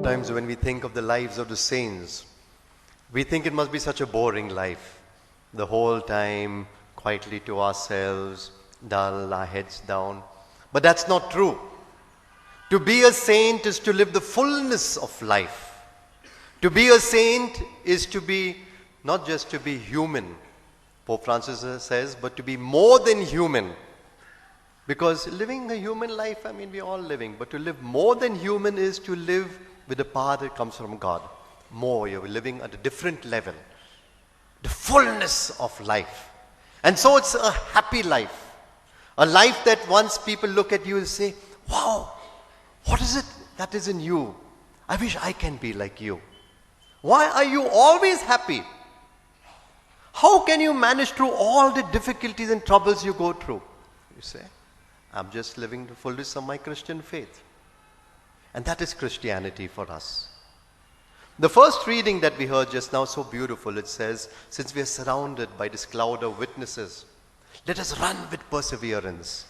Sometimes when we think of the lives of the saints, we think it must be such a boring life. The whole time, quietly to ourselves, dull, our heads down. But that's not true. To be a saint is to live the fullness of life. To be a saint is to be, not just to be human, Pope Francis says, but to be more than human. Because living a human life, we're all living, but to live more than human is to live with the power that comes from God. More, you're living at a different level. The fullness of life. And so it's a happy life. A life that once people look at you and say, wow, what is it that is in you? I wish I can be like you. Why are you always happy? How can you manage through all the difficulties and troubles you go through? You say, I'm just living the fullness of my Christian faith. And that is Christianity for us. The first reading that we heard just now, so beautiful, it says, since we are surrounded by this cloud of witnesses, let us run with perseverance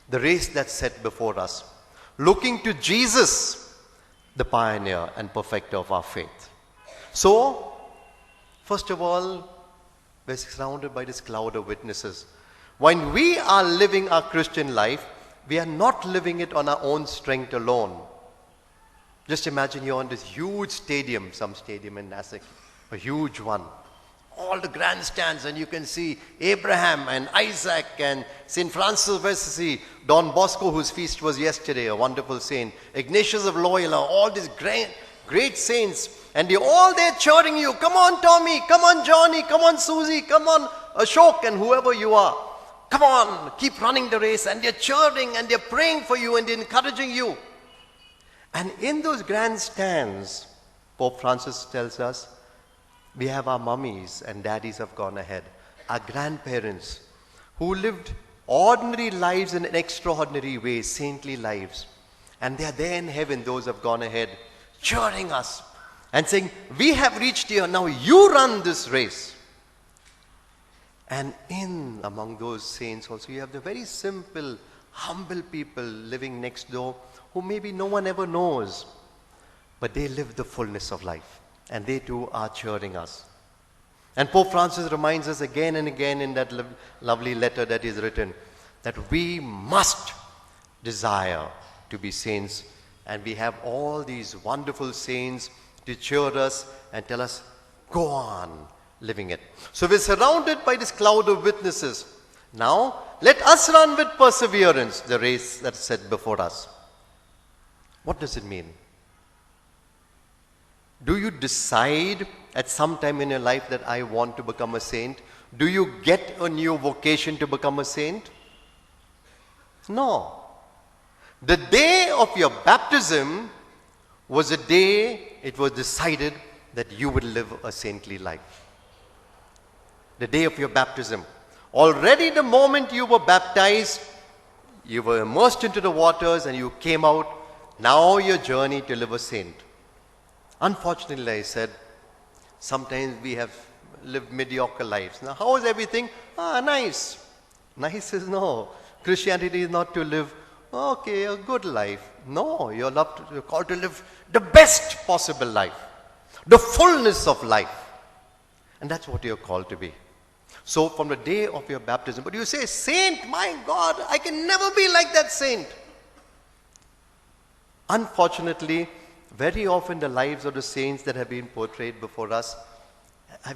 the race that's set before us, looking to Jesus, the pioneer and perfecter of our faith. So, first of all, we're surrounded by this cloud of witnesses. When we are living our Christian life, we are not living it on our own strength alone. Just imagine you're on this huge stadium, some stadium in Nasik, a huge one. All the grandstands, and you can see Abraham and Isaac and St. Francis of Assisi, Don Bosco, whose feast was yesterday, a wonderful saint, Ignatius of Loyola, all these great saints, and they're all there cheering you. Come on, Tommy, come on, Johnny, come on, Susie, come on, Ashok, and whoever you are. Come on, keep running the race, and they're cheering and they're praying for you and they're encouraging you. And in those grandstands, Pope Francis tells us, we have our mummies and daddies have gone ahead, our grandparents who lived ordinary lives in an extraordinary way, saintly lives. And they are there in heaven, those have gone ahead, cheering us and saying, we have reached here, now you run this race. And in among those saints also, you have the very simple, humble people living next door who maybe no one ever knows, but they live the fullness of life. And they too are cheering us. And Pope Francis reminds us again and again in that lovely letter that he's written, that we must desire to be saints. And we have all these wonderful saints to cheer us and tell us, go on living it. So we're surrounded by this cloud of witnesses. Now, let us run with perseverance the race that's set before us. What does it mean? Do you decide at some time in your life that I want to become a saint? Do you get a new vocation to become a saint? No. The day of your baptism was a day it was decided that you would live a saintly life. The day of your baptism. Already the moment you were baptized, you were immersed into the waters and you came out. Now your journey to live a saint. Unfortunately, I said, sometimes we have lived mediocre lives. Now, how is everything? Nice. Nice is no. Christianity is not to live, a good life. No, you're called to live the best possible life. The fullness of life. And that's what you're called to be. So, from the day of your baptism, but you say, saint, my God, I can never be like that saint. Unfortunately, very often the lives of the saints that have been portrayed before us,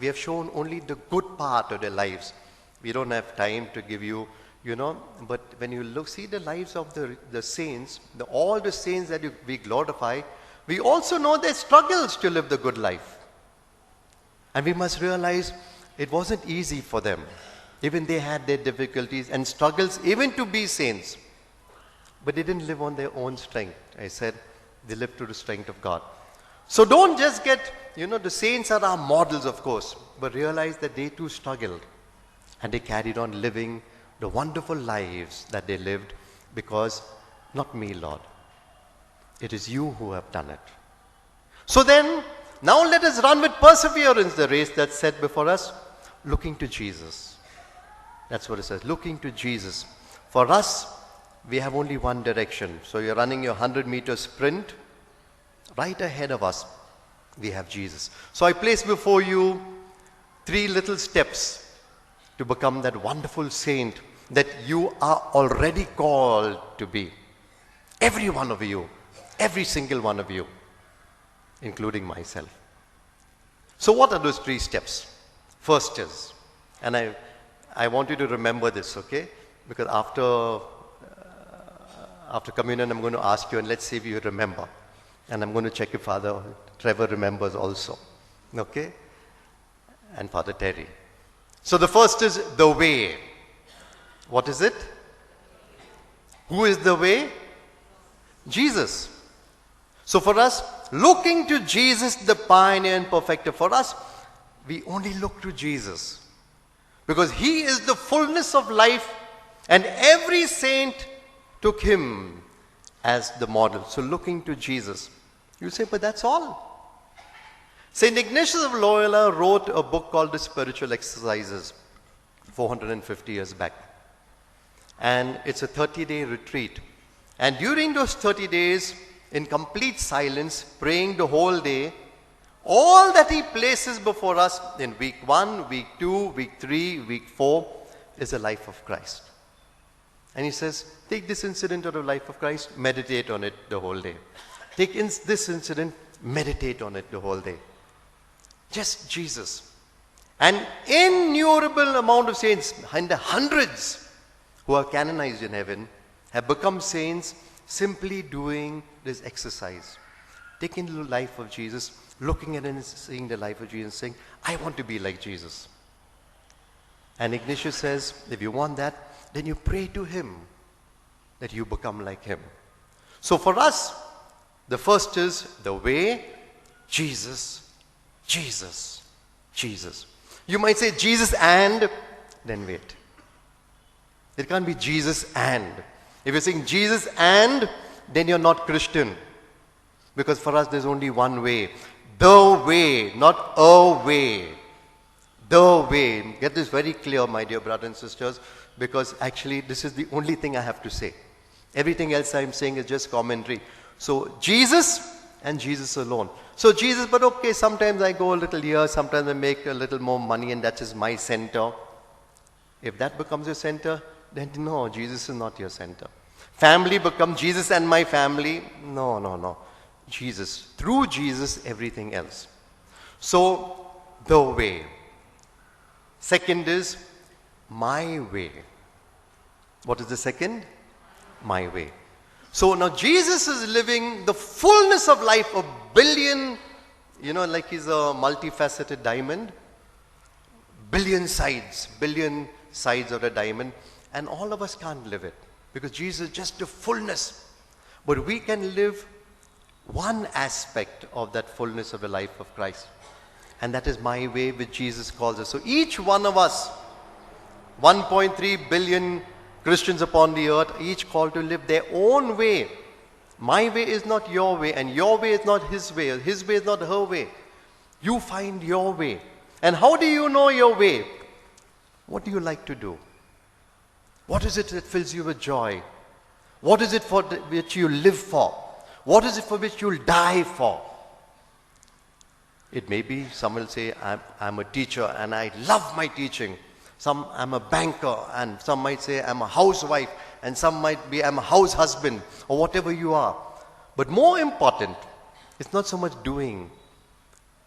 we have shown only the good part of their lives. We don't have time to give you, but when you see the lives of the saints, all the saints that we glorify, we also know their struggles to live the good life. And we must realize it wasn't easy for them. Even they had their difficulties and struggles even to be saints. But they didn't live on their own strength. I said, they live through the strength of God. So don't just get, the saints are our models, of course, but realize that they too struggled. And they carried on living the wonderful lives that they lived because, not me, Lord. It is you who have done it. So then, now let us run with perseverance the race that's set before us, looking to Jesus. That's what it says, looking to Jesus. For us, we have only one direction. So you're running your 100-meter sprint. Right ahead of us, we have Jesus. So I place before you 3 little steps to become that wonderful saint that you are already called to be. Every one of you, every single one of you, including myself. So what are those 3 steps? First is, and I want you to remember this, okay? Because after communion, I'm going to ask you, and let's see if you remember. And I'm going to check if Father Trevor remembers also, okay? And Father Terry. So the first is the way. What is it? Who is the way? Jesus. So for us, looking to Jesus, the pioneer and perfecter, for us, we only look to Jesus. Because he is the fullness of life, and every saint took him as the model. So looking to Jesus. You say, but that's all. St. Ignatius of Loyola wrote a book called The Spiritual Exercises 450 years back. And it's a 30-day retreat. And during those 30 days, in complete silence, praying the whole day, all that he places before us in week 1, week 2, week 3, week 4 is the life of Christ. And he says, take this incident of the life of Christ, meditate on it the whole day. Take this incident, meditate on it the whole day. Just Jesus. An innumerable amount of saints, and the hundreds who are canonized in heaven, have become saints simply doing this exercise. Taking the life of Jesus, looking at it and seeing the life of Jesus, saying, I want to be like Jesus. And Ignatius says, if you want that, then you pray to him that you become like him. So for us, the first is the way, Jesus, Jesus, Jesus. You might say Jesus and, then wait. It can't be Jesus and. If you're saying Jesus and, then you're not Christian. Because for us, there's only one way. The way, not a way. The way. Get this very clear, my dear brothers and sisters, because actually this is the only thing I have to say. Everything else I'm saying is just commentary. So Jesus and Jesus alone. So Jesus, but okay, sometimes I go a little here, sometimes I make a little more money, and that is my center. If that becomes your center, then no, Jesus is not your center. Family becomes Jesus and my family. No, no, no. Jesus. Through Jesus, everything else. So, the way. Second is my way. What is the second? My way. So now Jesus is living the fullness of life, a billion, like he's a multifaceted diamond. Billion sides of a diamond. And all of us can't live it. Because Jesus is just the fullness. But we can live one aspect of that fullness of the life of Christ. And that is my way, which Jesus calls us. So each one of us, 1.3 billion Christians upon the earth, each called to live their own way. My way is not your way, and your way is not his way. His way is not her way. You find your way. And how do you know your way? What do you like to do? What is it that fills you with joy? What is it for which you live for? What is it for which you'll die for? It may be, some will say, I'm a teacher and I love my teaching. Some, I'm a banker, and some might say, I'm a housewife, and some might be, I'm a house husband, or whatever you are. But more important, it's not so much doing,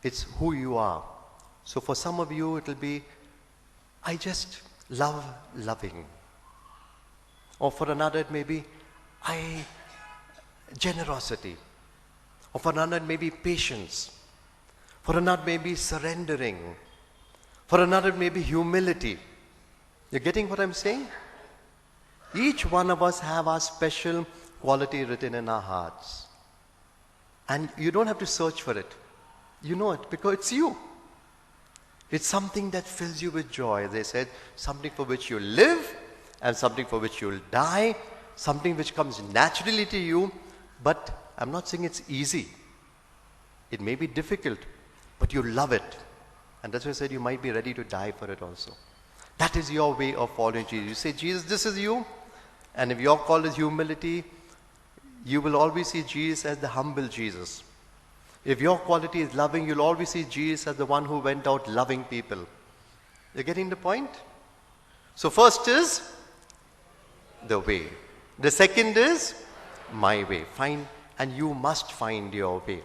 it's who you are. So for some of you, it'll be, I just love loving. Or for another, it may be, generosity. Or for another, it may be patience. For another, it may be surrendering. For another, it may be humility. You're getting what I'm saying? Each one of us have our special quality written in our hearts. And you don't have to search for it. You know it because it's you. It's something that fills you with joy. They said, something for which you live and something for which you'll die, something which comes naturally to you, but I'm not saying it's easy. It may be difficult, but you love it. And that's why I said you might be ready to die for it also. That is your way of following Jesus. You say, Jesus, this is you. And if your call is humility, you will always see Jesus as the humble Jesus. If your quality is loving, you'll always see Jesus as the one who went out loving people. You're getting the point? So first is the way. The second is my way. Find, and you must find your way.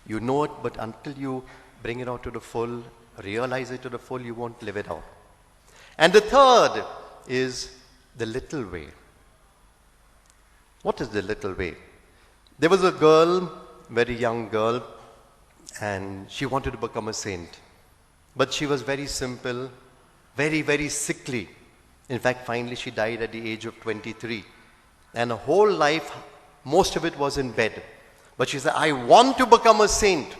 You know it, but until you bring it out to the full, realize it to the full, you won't live it out. And the third is the little way. What is the little way? There was a girl, very young girl, and she wanted to become a saint. But she was very simple, very, very sickly. In fact, finally she died at the age of 23. And her whole life, most of it was in bed. But she said, I want to become a saint.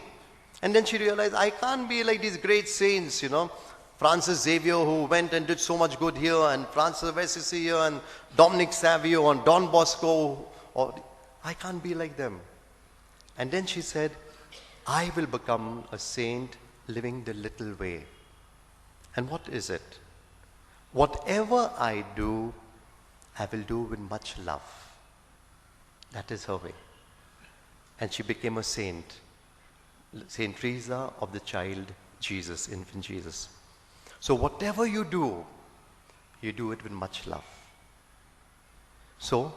And then she realized, I can't be like these great saints, Francis Xavier, who went and did so much good here, and Francis of Assisi here, and Dominic Savio, and Don Bosco. I can't be like them. And then she said, I will become a saint living the little way. And what is it? Whatever I do, I will do with much love. That is her way. And she became a saint. Saint Teresa of the child Jesus, infant Jesus. So whatever you do it with much love. So,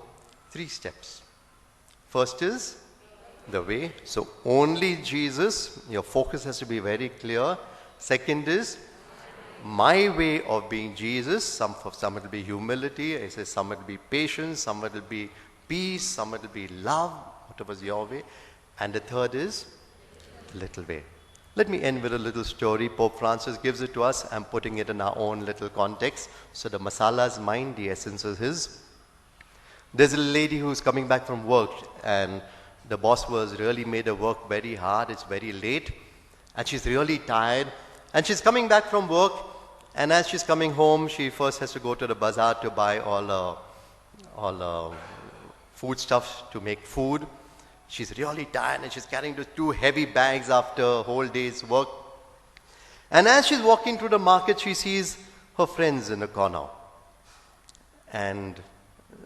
3 steps. First is the way. So only Jesus, your focus has to be very clear. Second is my way of being Jesus. Some it will be humility. I say some it will be patience. Some it will be peace. Some it will be love. Whatever is your way. And the third is little way. Let me end with a little story. Pope Francis gives it to us. I'm putting it in our own little context. So the masala is mine, the essence is his. There's a lady who's coming back from work, and the boss was really made her work very hard. It's very late, and she's really tired. And she's coming back from work, and as she's coming home, she first has to go to the bazaar to buy all food stuff to make food. She's really tired, and she's carrying those 2 heavy bags after a whole day's work. And as she's walking through the market, she sees her friends in the corner. And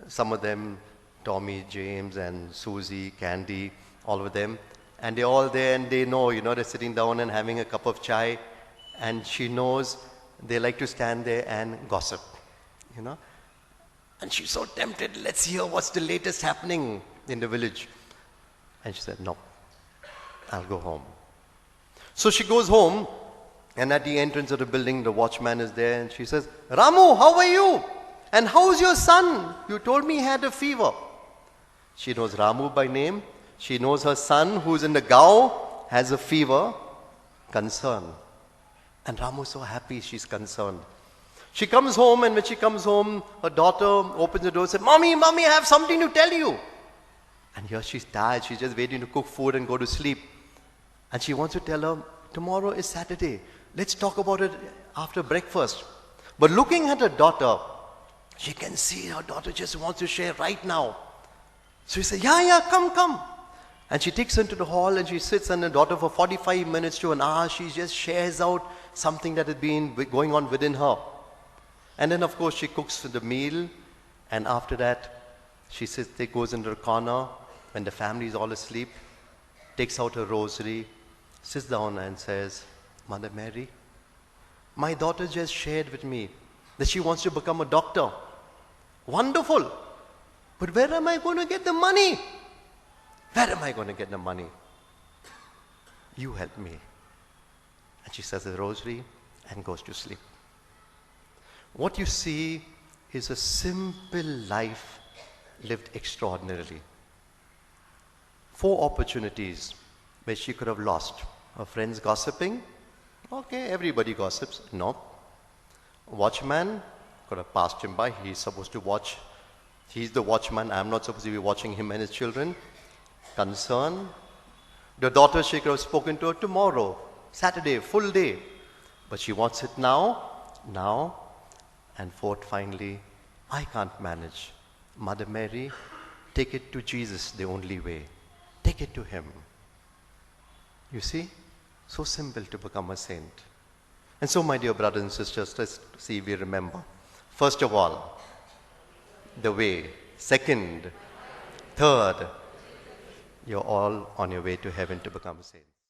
some of them, Tommy, James, and Susie, Candy, all of them. And they're all there, and they know, they're sitting down and having a cup of chai. And she knows they like to stand there and gossip, And she's so tempted, let's hear what's the latest happening in the village. And she said, no, I'll go home. So she goes home, and at the entrance of the building, the watchman is there, and she says, Ramu, how are you? And how's your son? You told me he had a fever. She knows Ramu by name. She knows her son, who's in the Gao, has a fever. Concern. And Ramu's so happy she's concerned. She comes home, and when she comes home, her daughter opens the door and says, Mommy, I have something to tell you. And here she's tired. She's just waiting to cook food and go to sleep. And she wants to tell her, tomorrow is Saturday. Let's talk about it after breakfast. But looking at her daughter, she can see her daughter just wants to share right now. So she says, yeah, come. And she takes her into the hall, and she sits on her daughter for 45 minutes to an hour. She just shares out something that has been going on within her. And then, of course, she cooks the meal. And after that, she sits there, goes into the corner when the family is all asleep, takes out her rosary, sits down and says, Mother Mary, my daughter just shared with me that she wants to become a doctor. Wonderful. But where am I going to get the money? Where am I going to get the money? You help me. And she says the rosary and goes to sleep. What you see is a simple life lived extraordinarily. 4 opportunities where she could have lost. Her friends gossiping. Okay, everybody gossips. No. Watchman could have passed him by. He's supposed to watch. He's the watchman. I'm not supposed to be watching him and his children. Concern. The daughter, she could have spoken to her tomorrow. Saturday, full day. But she wants it now. And 4th, finally, I can't manage. Mother Mary, take it to Jesus the only way. Take it to him. You see? So simple to become a saint. And so, my dear brothers and sisters, let's see if we remember. First of all, the way. Second, third, you're all on your way to heaven to become saints.